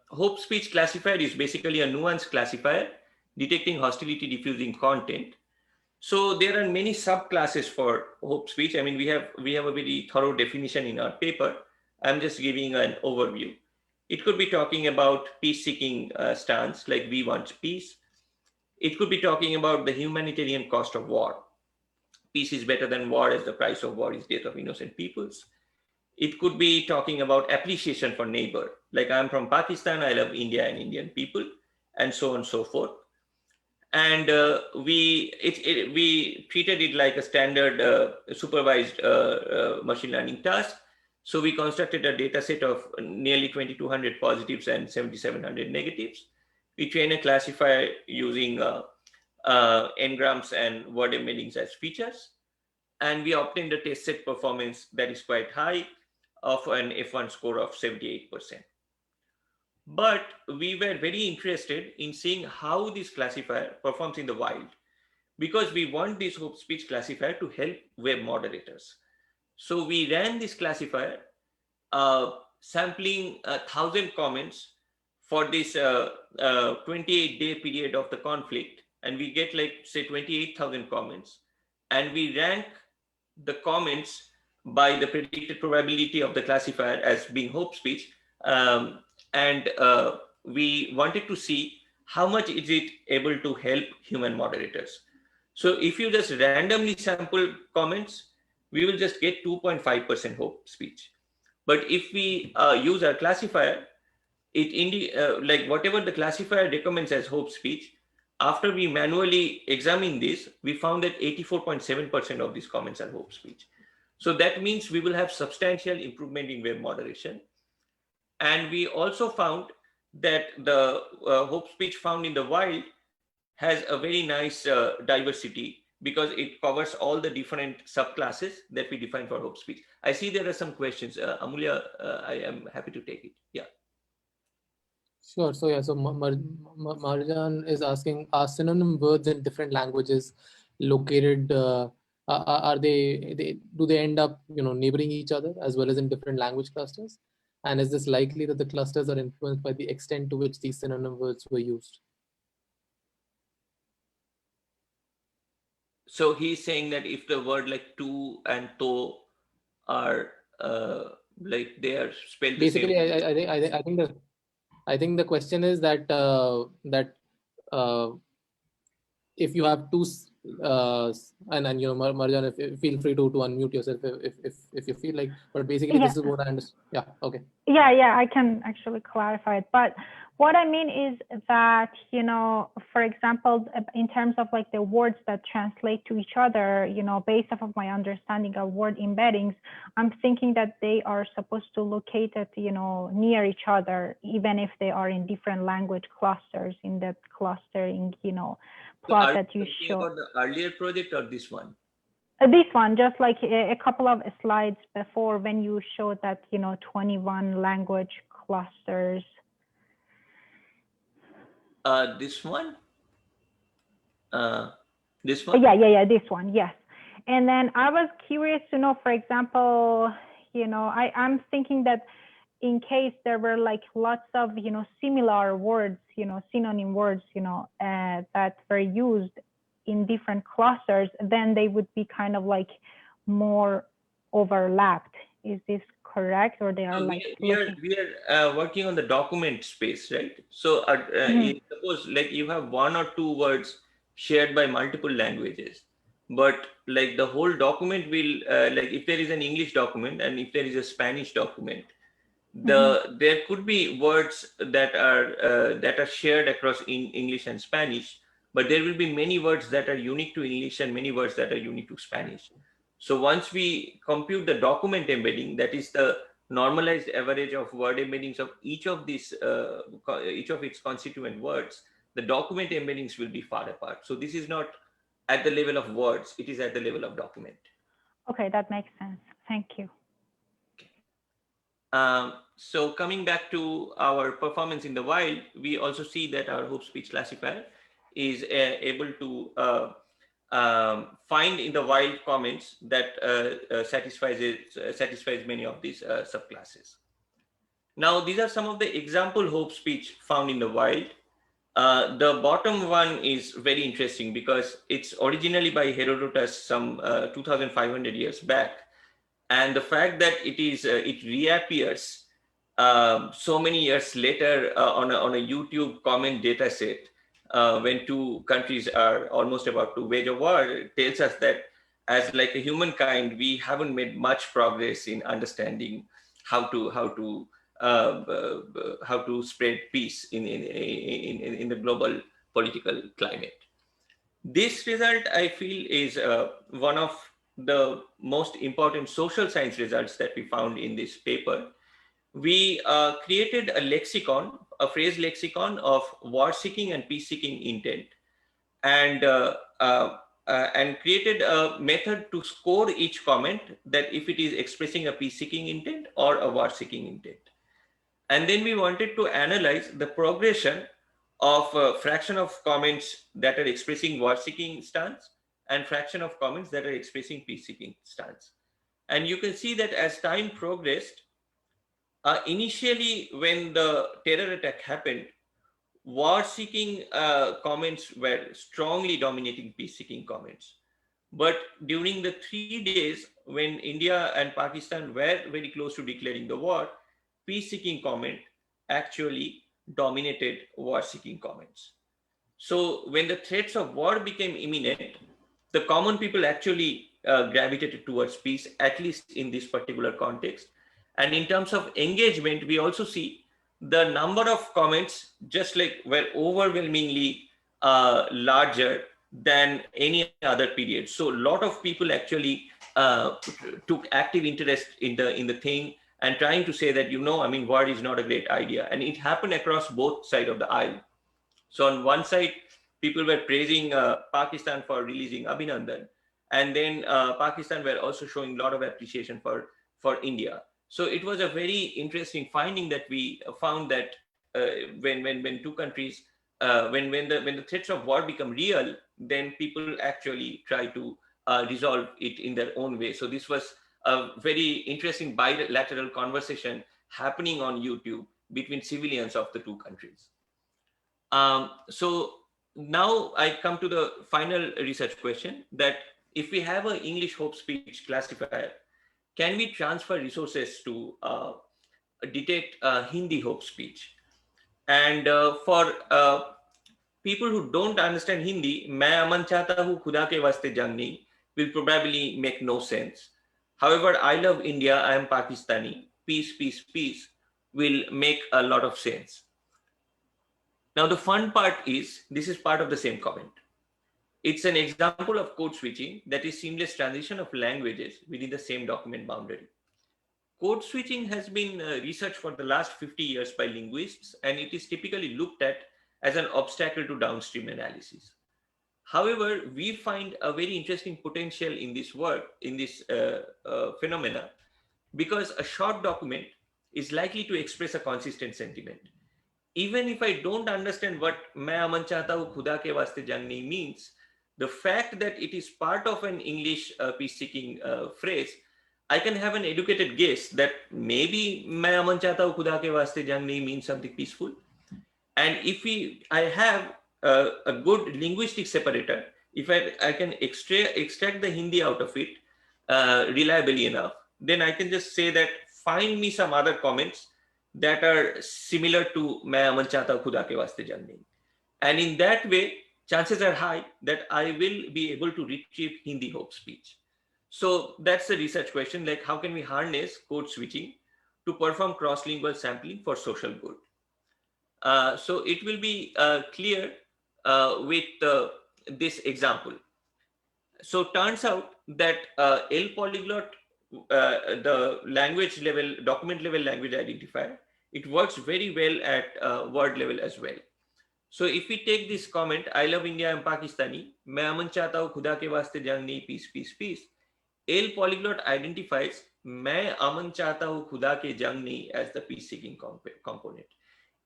Speaker 2: hope speech classifier is basically a nuanced classifier detecting hostility-diffusing content. So there are many subclasses for hope speech. I mean, we have a very thorough definition in our paper. I'm just giving an overview. It could be talking about peace-seeking stance, like we want peace. It could be talking about the humanitarian cost of war. Peace is better than war, as the price of war is death of innocent peoples. It could be talking about appreciation for neighbor, like I'm from Pakistan, I love India and Indian people, and so on and so forth. And we treated it like a standard supervised machine learning task. So we constructed a data set of nearly 2,200 positives and 7,700 negatives. We train a classifier using n-grams and word embeddings as features. And we obtained a test set performance that is quite high, of an F1 score of 78%. But we were very interested in seeing how this classifier performs in the wild, because we want this hope speech classifier to help web moderators. So we ran this classifier sampling 1,000 comments for this 28-day period of the conflict, and we get like say 28,000 comments, and we rank the comments by the predicted probability of the classifier as being hope speech. And we wanted to see how much is it able to help human moderators. So if you just randomly sample comments, we will just get 2.5% hope speech. But if we use our classifier, like whatever the classifier recommends as hope speech, after we manually examine this, we found that 84.7% of these comments are hope speech. So that means we will have substantial improvement in web moderation. And we also found that the hope speech found in the wild has a very nice diversity, because it covers all the different subclasses that we define for hope speech. I see there are some questions. Amulya, I am happy to take it. Yeah.
Speaker 1: Sure. So yeah, so Marjan is asking, are synonym words in different languages located? Are do they end up neighboring each other as well as in different language clusters? And is this likely that the clusters are influenced by the extent to which these synonym words were used?
Speaker 2: So he's saying that if the word like tu and to are like they are spelled the same.
Speaker 1: Basically, I think the question is that if you have two and Marjan, if feel free to unmute yourself if you feel like, but basically this is what I understand. Yeah, okay.
Speaker 3: Yeah, I can actually clarify it. But what I mean is that, for example, in terms of like the words that translate to each other, based off of my understanding of word embeddings, I'm thinking that they are supposed to locate it, near each other, even if they are in different language clusters in that clustering, plot that you showed.
Speaker 2: About the earlier project or this one?
Speaker 3: This one, just like a couple of slides before, when you showed that 21 language clusters.
Speaker 2: This one? This one?
Speaker 3: Yeah, this one, yes. And then I was curious to know, for example, I'm thinking that in case there were like lots of, similar words, synonym words, that were used in different clusters, then they would be kind of like more overlapped. Is this correct? Or they are
Speaker 2: So
Speaker 3: like
Speaker 2: we are working on the document space, right? So suppose like you have one or two words shared by multiple languages, but like the whole document will like if there is an English document and if there is a Spanish document, there could be words that are shared across in English and Spanish, but there will be many words that are unique to English and many words that are unique to Spanish. So once we compute the document embedding, that is the normalized average of word embeddings of each of these each of its constituent words, the document embeddings will be far apart. So this is not at the level of words, it is at the level of document.
Speaker 3: Okay, that makes sense. Thank you.
Speaker 2: So coming back to our performance in the wild, we also see that our hope speech classifier is able to find in the wild comments that satisfies many of these subclasses. Now, these are some of the example hope speech found in the wild. The bottom one is very interesting because it's originally by Herodotus some 2,500 years back. And the fact that it reappears so many years later on a YouTube comment data set when two countries are almost about to wage a war tells us that as like a humankind, we haven't made much progress in understanding how to spread peace in the global political climate. This result, I feel, is one of the most important social science results that we found in this paper. We created a lexicon, a phrase lexicon of war-seeking and peace-seeking intent, and created a method to score each comment that if it is expressing a peace-seeking intent or a war-seeking intent. And then we wanted to analyze the progression of a fraction of comments that are expressing war-seeking stance and fraction of comments that are expressing peace-seeking stance. And you can see that as time progressed, initially when the terror attack happened, war-seeking comments were strongly dominating peace-seeking comments. But during the 3 days when India and Pakistan were very close to declaring the war, peace-seeking comment actually dominated war-seeking comments. So when the threats of war became imminent, the common people actually gravitated towards peace, at least in this particular context. And in terms of engagement, we also see the number of comments just like were overwhelmingly larger than any other period. So a lot of people actually took active interest in the thing and trying to say that, I mean, war is not a great idea. And it happened across both sides of the aisle. So on one side, people were praising Pakistan for releasing Abhinandan. And then Pakistan were also showing a lot of appreciation for India. So it was a very interesting finding that we found that when two countries, when the threats of war become real, then people actually try to resolve it in their own way. So this was a very interesting bilateral conversation happening on YouTube between civilians of the two countries. So now I come to the final research question, that if we have an English hope speech classifier, can we transfer resources to detect Hindi hope speech? And for people who don't understand Hindi, "Main aman chahta hu, khuda ke waste jang nahi" will probably make no sense. However, "I love India, I am Pakistani, peace, peace, peace" will make a lot of sense. Now, the fun part is, this is part of the same comment. It's an example of code switching, that is seamless transition of languages within the same document boundary. Code switching has been researched for the last 50 years by linguists, and it is typically looked at as an obstacle to downstream analysis. However, we find a very interesting potential in this work, in this phenomena, because a short document is likely to express a consistent sentiment. Even if I don't understand what "main aman chahta hu, khuda ke waste jang nahi" means, the fact that it is part of an English peace-seeking phrase, I can have an educated guess that maybe मैं अमन चाहता हूँ खुदा के वास्ते जंग नहीं means something peaceful. And if I have a good linguistic separator, if I can extract the Hindi out of it reliably enough, then I can just say that find me some other comments that are similar to मैं अमन चाहता हूँ खुदा के वास्ते जंग नहीं. And in that way, chances are high that I will be able to retrieve Hindi hope speech. So that's the research question, like how can we harness code switching to perform cross-lingual sampling for social good? So it will be clear with this example. So turns out that L polyglot, the language level, document level language identifier, it works very well at word level as well. So if we take this comment, I love India and Pakistani, मैं अमन चाहता हूँ खुदा के वास्ते जंग नहीं, peace, peace, peace. L polyglot identifies मैं अमन चाहता हूँ खुदा के जंग नहीं as the peace seeking component.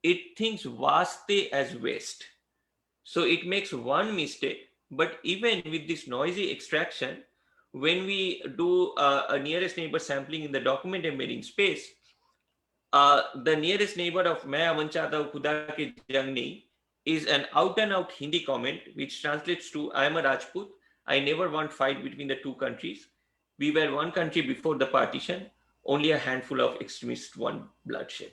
Speaker 2: It thinks vaste as west. So it makes one mistake, but even with this noisy extraction, when we do a nearest neighbor sampling in the document embedding space, the nearest neighbor of मैं अमन चाहता हूँ खुदा के जंग नहीं is an out and out Hindi comment, which translates to I am a Rajput. I never want fight between the two countries. We were one country before the partition, only a handful of extremists won bloodshed.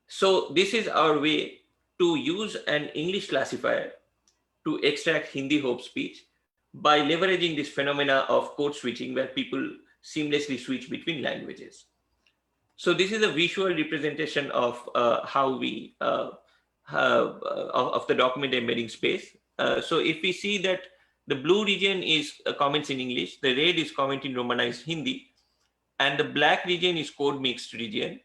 Speaker 2: So this is our way to use an English classifier to extract Hindi hope speech by leveraging this phenomena of code switching where people seamlessly switch between languages. So this is a visual representation of how we of the document embedding space. So if we see that the blue region is comments in English, the red is comment in Romanized Hindi, and the black region is code mixed region.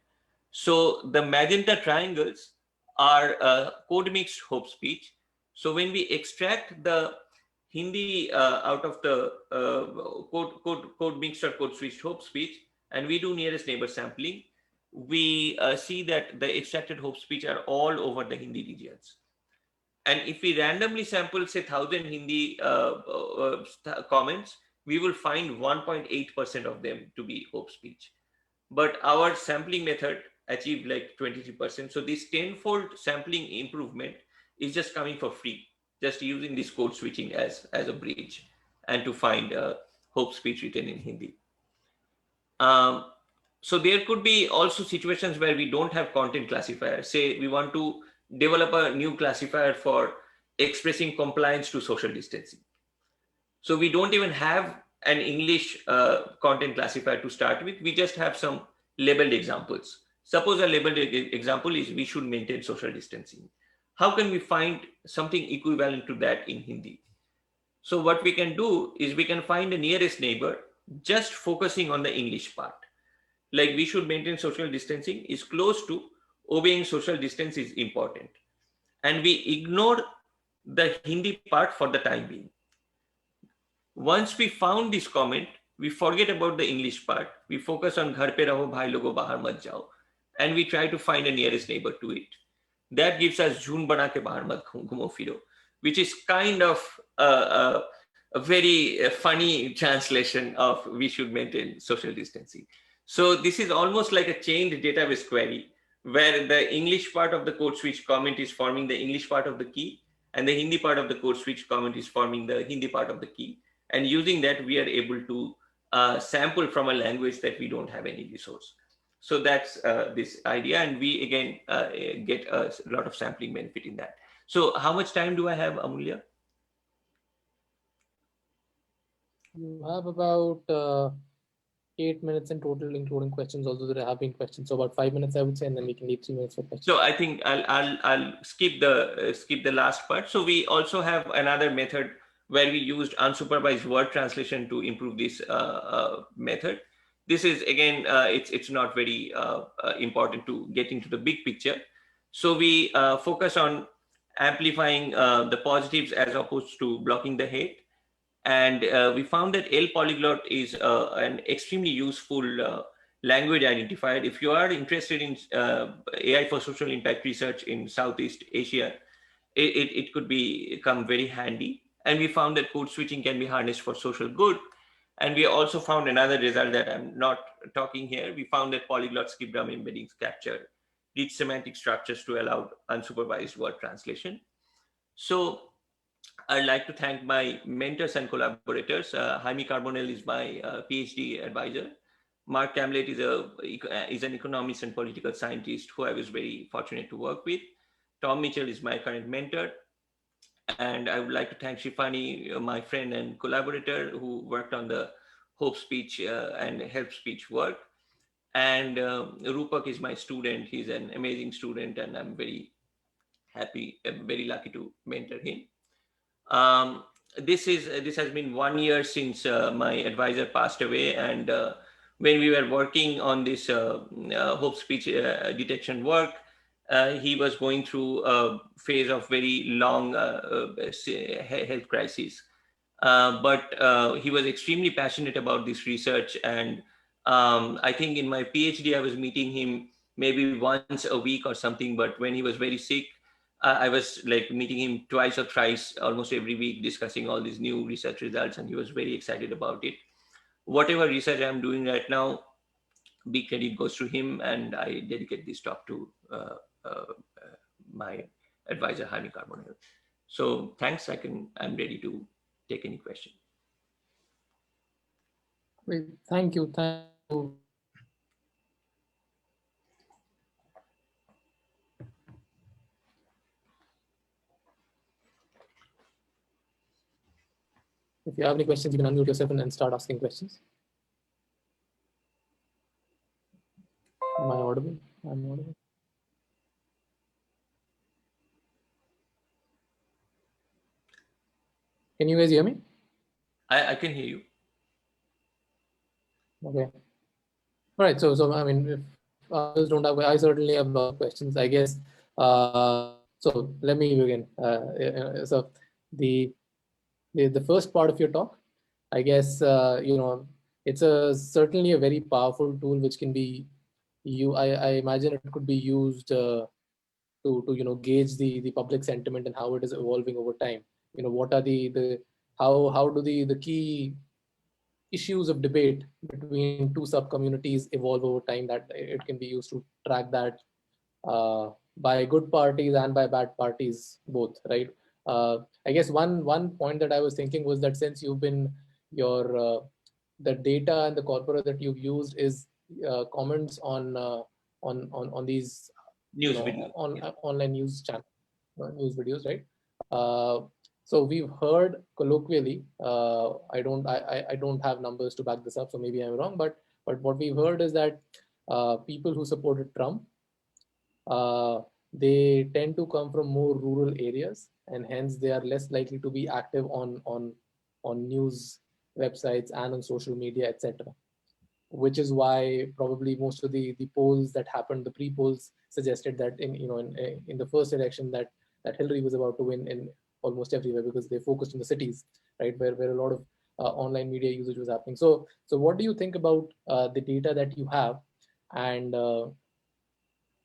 Speaker 2: So the magenta triangles are code mixed hope speech. So when we extract the Hindi out of the code mixed or code switched hope speech, and we do nearest neighbor sampling, we see that the extracted hope speech are all over the Hindi regions. And if we randomly sample, say, 1,000 Hindi comments, we will find 1.8% of them to be hope speech. But our sampling method achieved like 23%. So this tenfold sampling improvement is just coming for free, just using this code switching as a bridge and to find hope speech written in Hindi. So there could be also situations where we don't have content classifier. Say we want to develop a new classifier for expressing compliance to social distancing. So we don't even have an English content classifier to start with. We just have some labeled examples. Suppose a labeled example is we should maintain social distancing. How can we find something equivalent to that in Hindi? So what we can do is we can find the nearest neighbor just focusing on the English part. Like we should maintain social distancing is close to obeying social distance is important. And we ignore the Hindi part for the time being. Once we found this comment, we forget about the English part. We focus on ghar pe raho, bhai logo bahar mat jao. And we try to find a nearest neighbor to it. That gives us June bana ke bahar mat ghumo firo, which is kind of a very funny translation of we should maintain social distancing. So this is almost like a chained database query where the English part of the code switch comment is forming the English part of the key, and the Hindi part of the code switch comment is forming the Hindi part of the key. And using that, we are able to sample from a language that we don't have any resource. So that's this idea. And we, again, get a lot of sampling benefit in that. So how much time do I have, Amulya?
Speaker 1: You have about 8 minutes in total, including questions, although there have been questions. So about 5 minutes, I would say, and then we can leave 3 minutes for questions.
Speaker 2: So I think I'll skip the last part. So we also have another method where we used unsupervised word translation to improve this method. This is, again, it's not very important to get into the big picture. So we focus on amplifying the positives as opposed to blocking the hate. And we found that L polyglot is an extremely useful language identifier. If you are interested in AI for social impact research in Southeast Asia, it could become very handy. And we found that code switching can be harnessed for social good. And we also found another result that I'm not talking here. We found that polyglot skip drum embeddings capture rich semantic structures to allow unsupervised word translation. So I'd like to thank my mentors and collaborators. Jaime Carbonell is my PhD advisor. Mark Camlet is an economist and political scientist who I was very fortunate to work with. Tom Mitchell is my current mentor. And I would like to thank Shifani, my friend and collaborator, who worked on the Hope speech and Help speech work. And Rupak is my student. He's an amazing student, and I'm very happy, very lucky to mentor him. Um, this has been 1 year since my advisor passed away, and when we were working on this Hope speech detection work, he was going through a phase of very long health crisis. But he was extremely passionate about this research, and I think in my PhD I was meeting him maybe once a week or something. But when he was very sick, I was like meeting him twice or thrice almost every week, discussing all these new research results, and he was very excited about it. Whatever research I'm doing right now, big credit goes to him, and I dedicate this talk to my advisor, Jaime Carbonell. So thanks. I'm ready to take any question.
Speaker 1: Great. Thank you. Thank you. If you have any questions, you can unmute yourself and start asking questions. Am I audible? I'm audible. Can you guys hear me?
Speaker 2: I can hear you.
Speaker 1: Okay. All right. So I mean, if others don't have, I certainly have a lot of questions. I guess. So let me begin. So the first part of your talk, I guess, it's certainly a very powerful tool which can be I imagine it could be used to gauge the public sentiment and how it is evolving over time. What are the how do the key issues of debate between two sub communities evolve over time, that it can be used to track that by good parties and by bad parties both, right? I guess one point that I was thinking was that since you've been the data and the corpora that you've used is comments on these
Speaker 2: News video.
Speaker 1: online news channel news videos, right? Uh, so we've heard colloquially. I don't have numbers to back this up, so maybe I'm wrong. But what we've heard is that people who supported Trump, uh, they tend to come from more rural areas, and hence they are less likely to be active on news websites and on social media, etc. Which is why probably most of the polls that happened, the pre-polls suggested that in the first election that Hillary was about to win in almost everywhere, because they focused on the cities, right, where a lot of online media usage was happening. So what do you think about the data that you have, and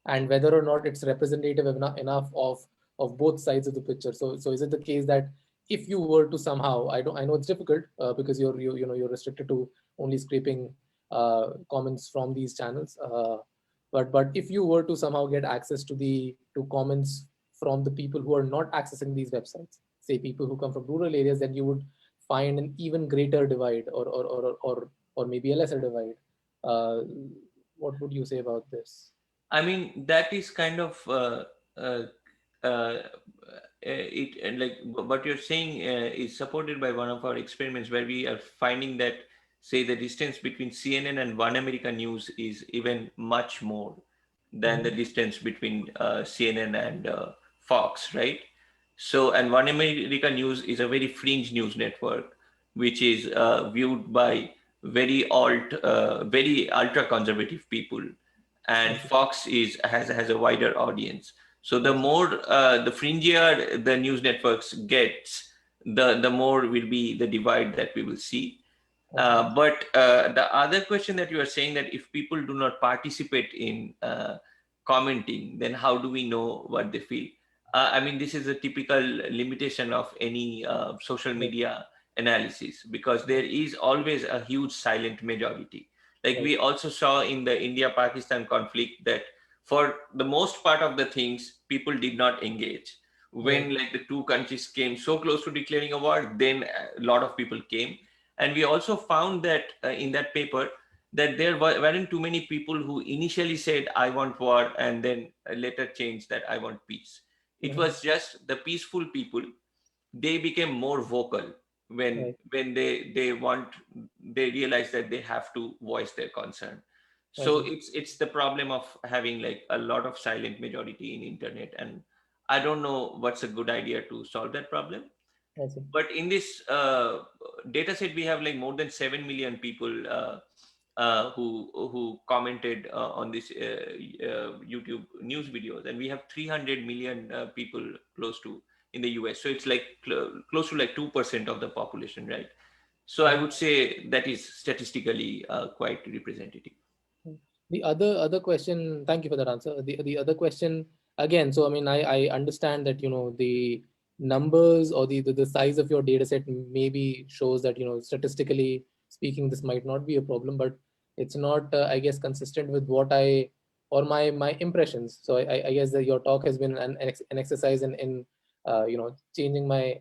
Speaker 1: whether or not it's representative enough of both sides of the picture? So is it the case that if you were to somehow, I know it's difficult because you're restricted to only scraping comments from these channels, but if you were to somehow get access to comments from the people who are not accessing these websites, say people who come from rural areas, then you would find an even greater divide, or maybe a lesser divide. What would you say about this?
Speaker 2: I mean, that is kind of uh, uh, it, and like what you're saying is supported by one of our experiments, where we are finding that, say, the distance between CNN and One America News is even much more than the distance between CNN and Fox, right? So, and One America News is a very fringe news network, which is viewed by very ultra conservative people, and Fox has a wider audience. So the more the fringier the news networks gets, the more will be the divide that we will see. But the other question that you are saying, that if people do not participate in commenting, then how do we know what they feel? I mean, this is a typical limitation of any social media analysis, because there is always a huge silent majority. Like
Speaker 1: Right.
Speaker 2: we also saw in the India-Pakistan conflict that for the most part of the things, people did not engage.
Speaker 1: Right.
Speaker 2: When like the two countries came so close to declaring a war, then a lot of people came. And we also found that in that paper that there weren't too many people who initially said, I want war, and then later changed that I want peace. It
Speaker 1: Mhm.
Speaker 2: was just the peaceful people, they became more vocal when
Speaker 1: Right.
Speaker 2: they realize that they have to voice their concern.
Speaker 1: I
Speaker 2: So
Speaker 1: see.
Speaker 2: it's the problem of having like a lot of silent majority in internet, and I don't know what's a good idea to solve that problem.
Speaker 1: I see.
Speaker 2: But in this data set, we have like more than 7 million people who commented on this YouTube news videos, and we have 300 million people close to in the US. So it's like close to like 2% of the population, right? So I
Speaker 1: Right.
Speaker 2: would say that is statistically quite representative.
Speaker 1: The other question, thank you for that answer. The other question again, so I mean, I understand that, the numbers or the size of your data set maybe shows that, statistically speaking, this might not be a problem, but it's not, I guess, consistent with what I or my impressions. So I guess that your talk has been an exercise in changing my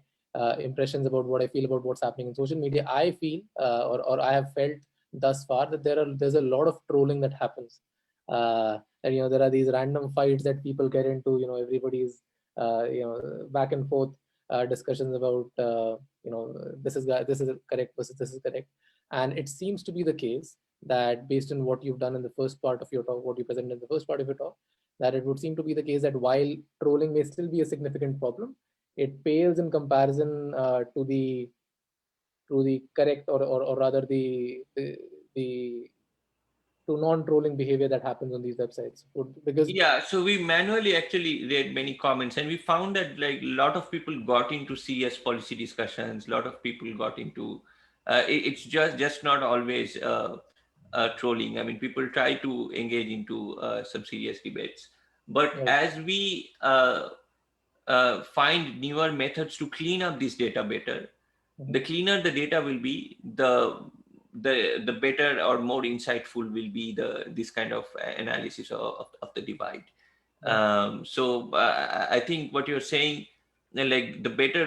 Speaker 1: impressions about what I feel about what's happening in social media. I feel or I have felt thus far that there's a lot of trolling that happens, and there are these random fights that people get into. Everybody's back and forth discussions about this is correct versus this is correct. And it seems to be the case that based on what you've done in the first part of your talk, what you presented in the first part of your talk, that it would seem to be the case that while trolling may still be a significant problem, it pales in comparison to the correct or rather the to non-trolling behavior that happens on these websites. Because
Speaker 2: Yeah, so we manually actually read many comments, and we found that like a lot of people got into CS policy discussions. A lot of people got into it's just not always trolling. I mean, people try to engage into some serious debates, but
Speaker 1: right.
Speaker 2: as we find newer methods to clean up this data better,
Speaker 1: Mhm.
Speaker 2: the cleaner the data will be, the better or more insightful will be the this kind of analysis of the divide.
Speaker 1: Right.
Speaker 2: So I think what you're saying, like the better,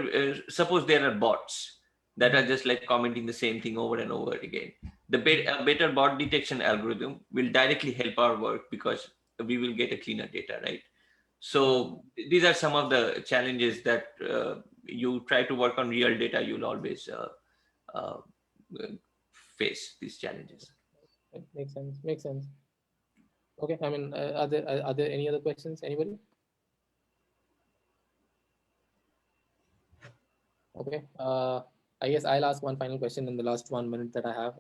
Speaker 2: suppose there are bots that are
Speaker 1: Mhm.
Speaker 2: just like commenting the same thing over and over again. A better bot detection algorithm will directly help our work because we will get a cleaner data, right?
Speaker 1: Right.
Speaker 2: So these are some of the challenges that you try to work on real data, you'll always uh, face these challenges.
Speaker 1: Right. Makes sense. Makes sense. Okay. I mean, are there any other questions? Anybody? Okay. I guess I'll ask one final question in the last 1 minute that I have.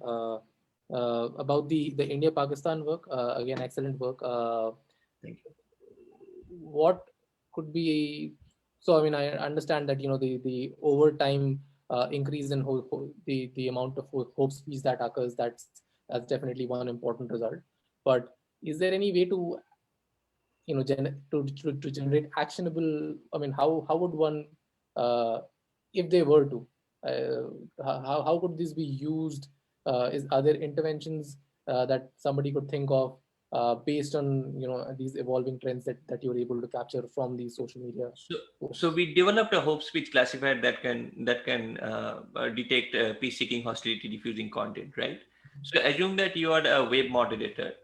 Speaker 1: About the India-Pakistan work. Again, excellent work.
Speaker 2: Thank you.
Speaker 1: What could be, so I mean, I understand that the over time increase in the amount of hope speech that occurs, that's definitely one important result. But is there any way to to generate actionable, I mean, how would one, uh, if they were to, how could this be used? Are there interventions that somebody could think of based on these evolving trends that you're able to capture from these social media
Speaker 2: So, so
Speaker 1: posts?
Speaker 2: we developed a hope speech classifier that can detect peace-seeking, hostility-diffusing content, right? So assume that you are a web moderator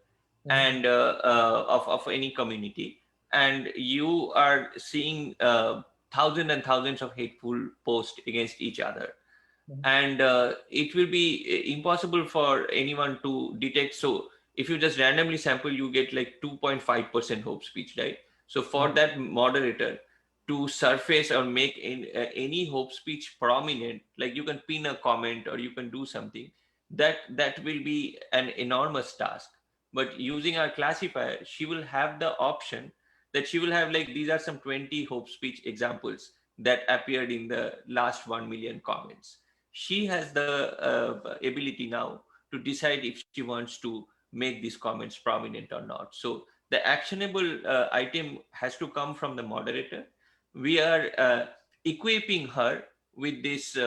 Speaker 1: Mhm.
Speaker 2: and of any community, and you are seeing thousands and thousands of hateful posts against each other,
Speaker 1: Mhm.
Speaker 2: and it will be impossible for anyone to detect. So if you just randomly sample, you get like 2.5% hope speech, right? So for
Speaker 1: Right.
Speaker 2: that moderator to surface or make any hope speech prominent, like you can pin a comment or you can do something, that will be an enormous task. But using our classifier, she will have the option that she will have like, these are some 20 hope speech examples that appeared in the last 1 million comments. She has the ability now to decide if she wants to make these comments prominent or not. So the actionable item has to come from the moderator. We are equipping her with this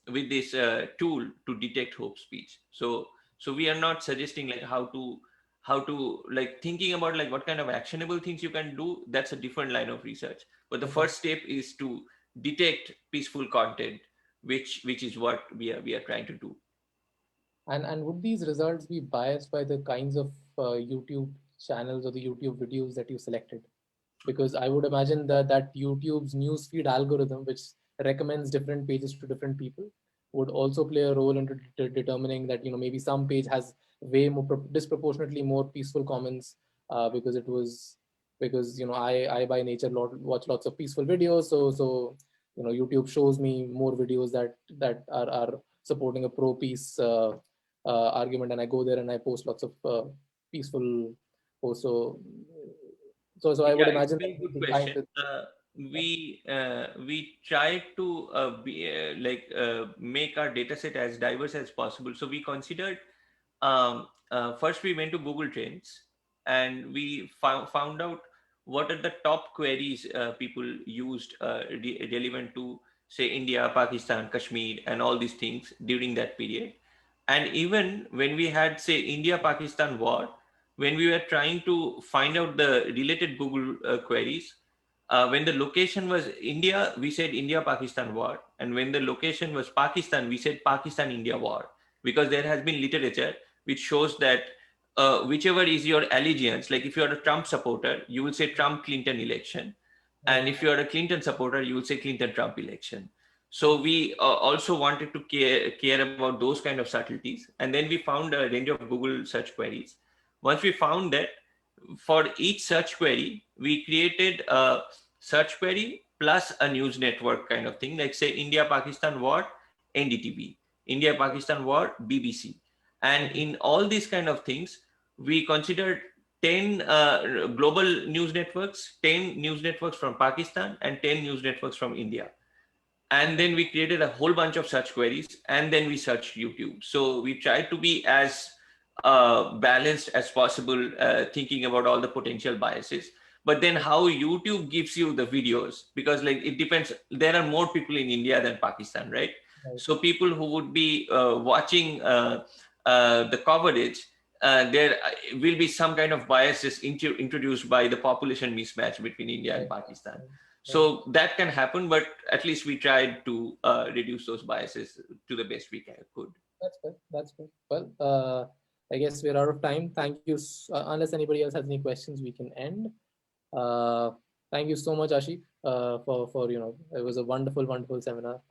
Speaker 2: tool to detect hope speech. So we are not suggesting like how to like thinking about like what kind of actionable things you can do. That's a different line of research. But the
Speaker 1: Okay.
Speaker 2: first step is to detect peaceful content, which is what we are trying to do.
Speaker 1: And would these results be biased by the kinds of YouTube channels or the YouTube videos that you selected? Because I would imagine that YouTube's newsfeed algorithm, which recommends different pages to different people, would also play a role into determining that maybe some page has way more disproportionately more peaceful comments because it was because I by nature watch lots of peaceful videos, so YouTube shows me more videos that are supporting a pro peace argument, and I go there and I post lots of peaceful posts. So I would
Speaker 2: Yeah, it's a
Speaker 1: imagine
Speaker 2: very
Speaker 1: that
Speaker 2: good
Speaker 1: the kind
Speaker 2: question.
Speaker 1: of,
Speaker 2: We try to make our data set as diverse as possible. So we considered, first we went to Google Trends, and we found out what are the top queries people used relevant to, say, India, Pakistan, Kashmir, and all these things during that period. And even when we had, say, India Pakistan war, when we were trying to find out the related Google queries, when the location was India, we said India Pakistan war, and when the location was Pakistan, we said Pakistan India war, because there has been literature which shows that whichever is your allegiance, like if you are a Trump supporter, you will say Trump Clinton election, and
Speaker 1: right,
Speaker 2: if you are a Clinton supporter, you will say Clinton Trump election. So we also wanted to care about those kind of subtleties, and then we found a range of Google search queries. Once we found that, for each search query, we created a search query plus a news network kind of thing, like say India Pakistan war, NDTV, India Pakistan war, BBC. And
Speaker 1: okay,
Speaker 2: in all these kind of things, we considered 10 global news networks, 10 news networks from Pakistan, and 10 news networks from India. And
Speaker 1: okay,
Speaker 2: then we created a whole bunch of such queries, and then we searched YouTube. So we tried to be as balanced as possible, thinking about all the potential biases. But then how YouTube gives you the videos, because like it depends, there are more people in India than Pakistan, right?
Speaker 1: right,
Speaker 2: So people who would be watching the coverage, there will be some kind of biases introduced by the population mismatch between India and
Speaker 1: right,
Speaker 2: Pakistan.
Speaker 1: right, right.
Speaker 2: So that can happen, but at least we tried to reduce those biases to the best we could.
Speaker 1: That's good. That's good. Well, I guess we're out of time. Thank you. Unless anybody else has any questions, we can end. Uh, Thank you so much, Ashique, for it was a wonderful, wonderful seminar.